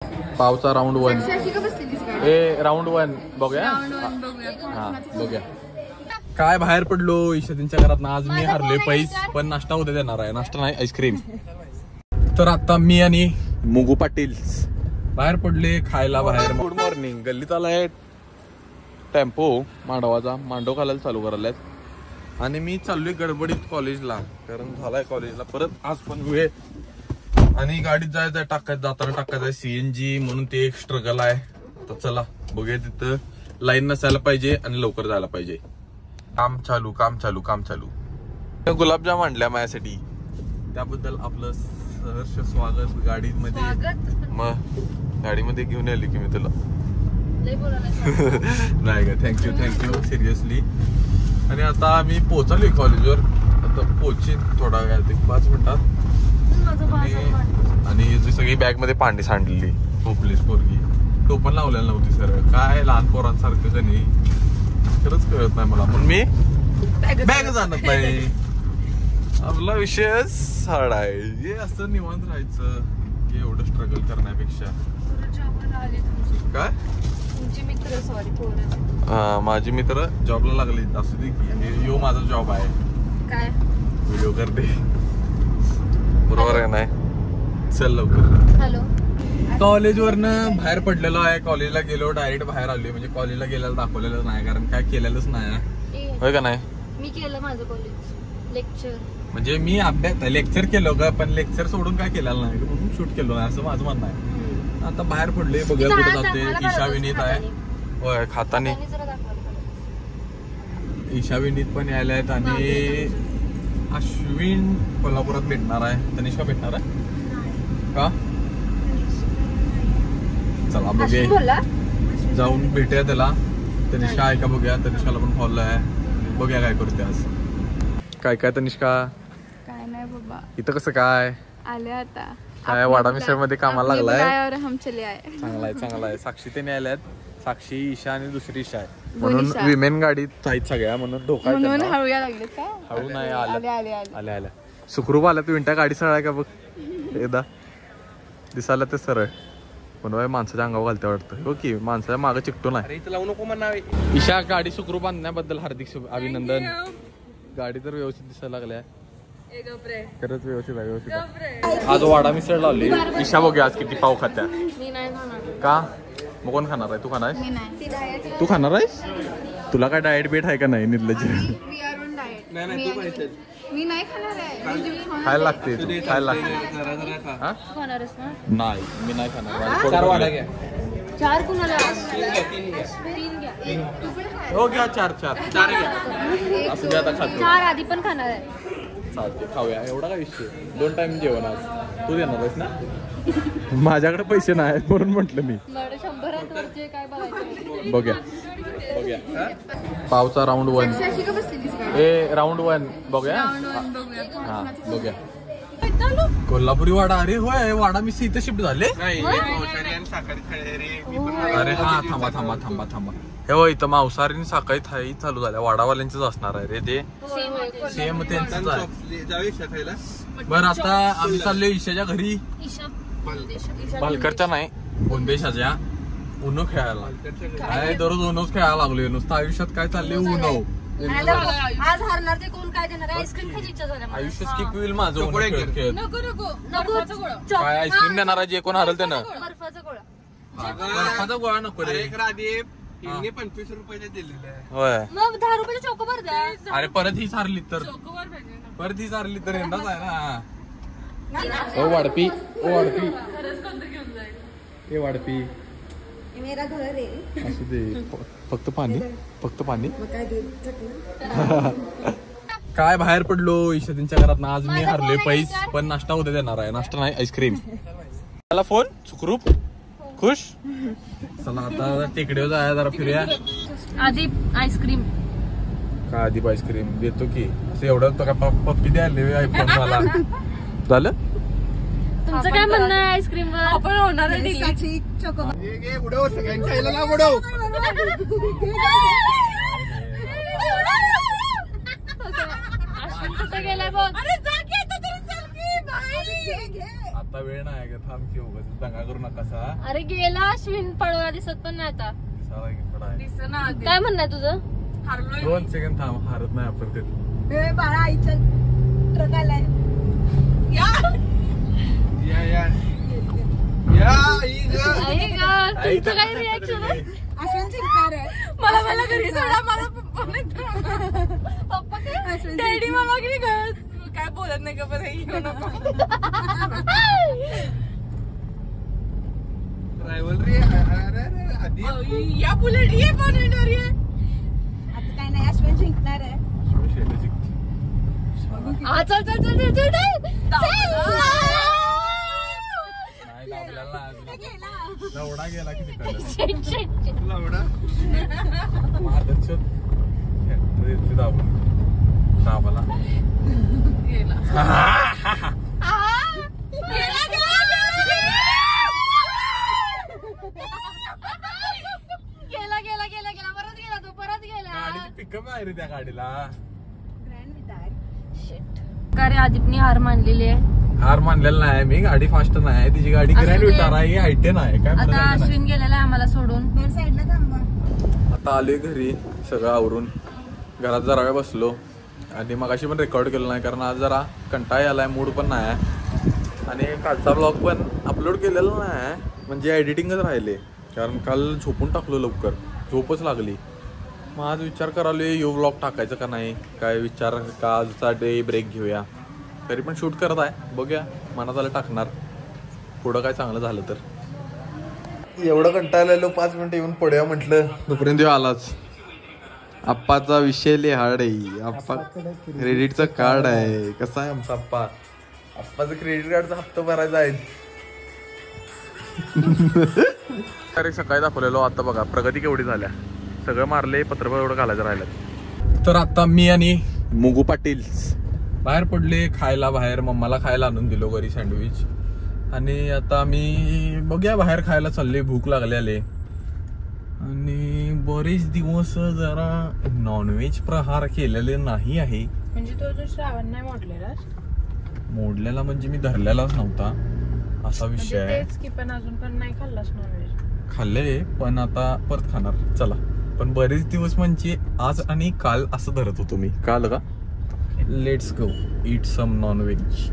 पावचा round 1 round 1 बघूया हा बघूया काय बाहेर पडलो ईशातींच्या घरात ना. आज मी हरले पैस पण नाश्ता उद्या देणार आहे. नाश्ता नाही आईस्क्रीम. तर आता मी आणि मुगू पाटील बाहेर पडले खायला बाहेर. Good morning. गल्लीत आलाय टेम्पो मांडवाचा. मांडव घालायला चालू करायला आणि मी चाललोय गडबडीत कॉलेजला कारण झालाय कॉलेजला परत आज पण वेळ आणि गाडीत जायचंय टाकायचं जाताना टाकायचंय सीएनजी म्हणून ते एक स्ट्रगल आहे. तर चला बघूया. तिथं लाईन नसायला पाहिजे आणि लवकर जायला पाहिजे. काम चालू काम चालू काम चालू. गुलाबजाम आणल्या माझ्यासाठी त्याबद्दल आपलं सहर्ष स्वागत गाडीमध्ये. मग गाडीमध्ये घेऊन आली की मी तुला नाही का. Thank you seriously. आणि आता आम्ही पोहोचलोय कॉलेजवर. आता पोहोचीन थोडा वेळात 5 मिनिटात. आणि जी सगळी बॅग मध्ये पांडी सांडलेली होपलेस पोरगी. टोपण लावलेलं नव्हती सर. काय लहान पोरांसारखं का नाही खरंच कळत नाही मला. पण मी बॅग जाणत नाही. आपला विषय हार्ड आहे. हे असं निवांत राहायचं एवढं स्ट्रगल करण्यापेक्षा. काय माझी मित्र जॉबला लागली असू दे की यो माझा जॉब आहे. काय व्हिडिओ करते बरोबर आहे नाही. चल लवकर. हॅलो. कॉलेज वरनं बाहेर पडलेलो आहे. कॉलेजला गेलो डायरेक्ट बाहेर आलोय. म्हणजे कॉलेजला गेलेलं दाखवलेलं नाही कारण काय केलेलंच नाही. होय का नाही. मी केलं माझं कॉलेज लेक्चर. म्हणजे मी अभ्यास लेक्चर केलं का पण लेक्चर सोडून काय केलेलं नाही म्हणून शूट केलं नाही असं माझं म्हणणं आहे. आता बाहेर पडले बघूया कुठे जाते. ईशा विनीत आहे. होय खातानी ईशा विनीत पण यायला आहेत आणि अश्विन कोल्हापुरात भेटणार आहे. तनिष्का भेटणार आहे का. चला बघूया जाऊन भेटूया त्याला. तनिष्का आहे का बघूया. तनिष्काला पण फॉलो आहे. बघूया काय करते आज. काय काय तनिष्का. काय नाही बाबा. इथं कसं काय आले आता काय वाडा मिसळ मध्ये कामाला लागलाय. हम चले आहे. चांगला आहे. साक्षी ते आल्यात. साक्षी ईशा आणि दुसरी ईशा आहे म्हणून विमेन गाडीत आहेत सगळ्या म्हणून धोका. म्हणून हळूया लागले का. हळू नाही आल्या सुखरूप आल्या. तू विंटा गाडी सरळ आहे का बघ एकदा. दिसायला ते सरळ म्हणून माणसाच्या अंगावर घालते वाटतं. ओके माणसाच्या मागे चिकटून आहे. लावू नको म्हणावे. ईशा गाडी सुखरूप आणण्याबद्दल हार्दिक अभिनंदन. गाडी तर व्यवस्थित दिसायला लागल्या. खरंच व्यवस्थित आहे. व्यवस्थित आज वाडा मिसळ लावली. ईशा बघूया आज किती पाव खात्या. का मग कोण खाणार आहे. तू खाणार आहेस. तू खाणार आहेस. तुला काय डाएट बेट आहे का नाही. निर्लज्ज. मी नाही खाणार आहे. खायला लागते खायला लागते. नाही मी नाही खाणार. 4 वाडा घ्या. 4 कुणाला. 3 घ्या. हो घ्या 4 घ्या. असं आता खातो. 4 आधी पण खाणार आहे. चालते खाऊया. एवढा काय विषय. 2 टाइम जेवण आज. तू देणार आहेस ना. माझ्याकडे पैसे नाही म्हणून म्हटलं मी. 100 वरचे काय बघायचं. बघूया पावचा राऊंड 1 राऊंड 1 बघूया हा बघूया. कोल्हापुरी वाडा. अरे होय वाडा मी इथे शिफ्ट झाले. अरे हा थांबा हे हो इथं मांसाहारी आणि शाकाहारी थाळी चालू झाल्या. वाडावाल्यांचंच असणार आहे रे ते. सेम त्यांचंच आहे. बरं आता आम्ही चाललोय ईशाच्या घरी. भालकरच्या नाही बोंदेशाच्या. उनो खेळायला. काय दररोज उनोच खेळायला लागलोय. नुसतं आयुष्यात काय चाललंय उनो. आज हारणार ते कोण काय देणार. आईस्क्रीम खायची इच्छा झाली. आयुष्य स्किप होईल माझं. नको. काय आईस्क्रीम देणार आहे जे कोण हरल त्यानं. बर्फाचा गोळा. बर्फाचा गोळा नको रे. 25 रुपये दिलेलं आहे. होय मग 10 रुपयाचे चोकोबार द्या. अरे परत ही सारली तर यंदाच आहे ना. ओ वाडपी मेरा घर आहे. असू दे. फक्त पाणी काय बाहेर पडलो ईशातींच्या घरात ना. आज मी हरले पैस पण नाश्ता उद्या देणार आहे. नाश्ता नाही आईस्क्रीम. मला फोन सुखरूप खुश. चला आता टेकडीवर जाया जरा फिरूया. आधी आईस्क्रीम. काय आधी आईस्क्रीम देतो की असं एवढं तो का पप्पी द्यायला आयफोन मला झालं. तुमचं काय म्हणणं आहे आईस्क्रीम वर. आपण होणार गेलाय बघ. आता वेळ नाही का, थांब की उगाच दंगा करू नका सा. अरे गेला अश्विन पळवा दिसत पण नाही आता. दिसायला की थोडा आहे. काय म्हणणं आहे तुझं? 2 सेकंड थांब, हारत नाही आपण ते. बाळा आईच्या ट्रक आलाय. या आई गं, तुमचं काय रिॲक्शन आहे? अश्विन जिंकणार आहे. मला घरी सोडा, मला पप्पा डॅडी मला की काय बोलत नाही का पण रायव्हलरी आधी या बुलेट ये पण येणार ये. आता काय नाही, अश्विन जिंकणार आहे. चल लवडा गेला की तिकडे लावडा महादर्शक दाबून दाबाला गेला परत गेला गाडीची पिकअप आहे रे त्या गाडीला. ग्रँड विटार. का रे आदिपनी हार मानलेली आहे. हार मानलेला नाही मी, गाडी फास्ट नाही, तिची गाडी ग्रँड विटार आहे, हायटे नाही काय आता म्हणतात. अश्विन गेलेला आहे आम्हाला सोडून. वर साईडला थांबा. आता आले घरी, सगळं आवरून घरात जरा वेळ बसलो आणि मगाशी पण रेकॉर्ड केलं नाही कारण आज जरा कंटाळा आलाय, मूड पण नाही आणि कालचा ब्लॉग पण अपलोड केलेला नाही, म्हणजे एडिटिंगच राहिले कारण काल झोपून टाकलो लवकर, झोपच लागली. मग आज विचार करायला यो ब्लॉग टाकायचं का नाही, काय विचार का आजचा डे ब्रेक घेऊया. तरी पण शूट करत आहे, बघूया मनात आलं टाकणार, पुढं काय चांगलं झालं तर. एवढं कंटाळलेलो 5 मिनिटं येऊन पडूया म्हटलं, तोपर्यंत आलाच. आप्पाचा विषय लिहाड आहे, आप्पा क्रेडिटचं कार्ड आहे. कसा आहे आमचा आप्पा? आप्पाचं क्रेडिट कार्डचा हप्ता भरायचा आहे. अरे सकाळी दाखवलेलो, आता बघा प्रगती केवढी झाल्या, सगळं मारले, पत्रपत्र एवढं घालायचं राहिलं. तर आता मी आणि मुगू पाटील बाहेर पडले खायला, बाहेर मम्माला खायला आणून दिलो घरी सँडविच, आणि आता मी बघूया बाहेर खायला चालले, भूक लागलेले आणि बरेच दिवस जरा नॉनव्हेज प्रहार केलेले नाही आहे. म्हणजे तो जो श्रावण नाही मोडलेला म्हणजे मी धरलेलाच नव्हता असा विषय आहे. पण अजून पण नाही खाल्लास नॉनव्हेज? खाल्ले पण आता परत खाणार. चला, पण बरेच दिवस म्हणजे आज आणि काल असं धरत होतो मी. काल का let's go eat some non veg.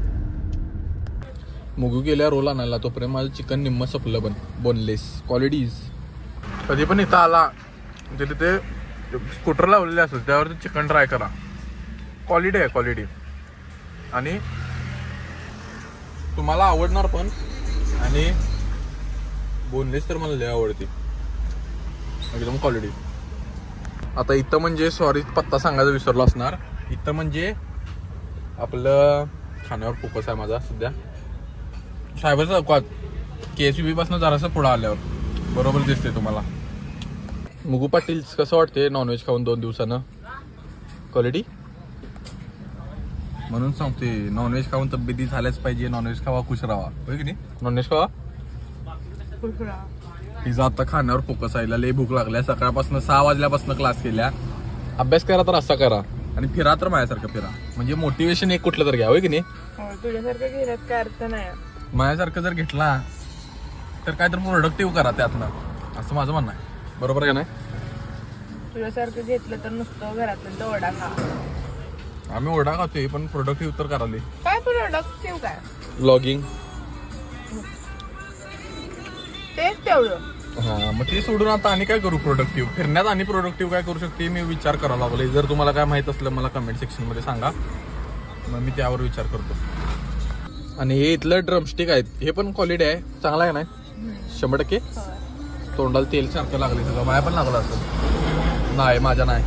Mugu गेल्या रोल आणायला, तोपर्यंत माझं चिकन निम्म संपलं, पण बोनलेस क्वालिटीज. कधी पण इथं आला म्हणजे तिथे स्कूटर लावलेले असतात, त्यावर चिकन ट्राय करा, क्वालिटी आहे क्वालिटी, आणि तुम्हाला आवडणार पण. आणि बोनलेस तर मला लय आवडते एकदम क्वालिटी. आता इथं म्हणजे सॉरी पत्ता सांगायचा विसरलो असणार, इथं म्हणजे आपलं खाण्यावर फोकस आहे माझा सध्या. सायबर चौकात KSUB पासून जरासं पुढं आल्यावर बरोबर दिसते तुम्हाला. मुगू पाटील कसं वाटते नॉनव्हेज खाऊन 2 दिवसानं? क्वालिटी म्हणून सांगते, नॉनव्हेज खाऊन तब्येती झाल्याच पाहिजे. नॉनव्हेज खावा, खुश राहा, होय की नाही? नॉनव्हेज खावा, तिचा आता खाण्यावर फोकस आहे. लय भूक लागल्या, सकाळपासून 6 वाजल्यापासून क्लास केल्या. अभ्यास करा तर असा करा आणि फिरा तर माझ्यासारखं फिरा, म्हणजे मोटिवेशन एक कुठलं तर घ्या, होय की नाही? तुझ्यासारखं घेण्यात काय अर्थ नाही. माझ्यासारखं जर घेतला तर काय तर प्रोडक्टिव्ह करा त्यातनं, असं माझं म्हणणं आहे. बरोबर आहे का नाही? तुझ्यासारखं घेतलं तर नुसतं घरातलं ओरडा खा. आम्ही ओरडा खातोय पण प्रोडक्टिव्ह तर कराले. काय प्रोडक्टिव्ह काय? ब्लॉगिंग तेच तेवढं. हा, मग ते सोडून आता आणि काय करू प्रोडक्टिव्ह? फिरण्यात आणि प्रोडक्टिव्ह काय करू शकते मी विचार करायला लागले. जर तुम्हाला काय माहित असलं मला कमेंट सेक्शन मध्ये सांगा, मग मी त्यावर विचार करतो. आणि हे इथलं ड्रमस्टिक आहेत, हे पण क्वालिटी आहे, चांगला आहे ना 100%. तोंडाला तेल सारखं लागले सगळं, माझ्या पण लागलं असं नाही, माझ्या नाही.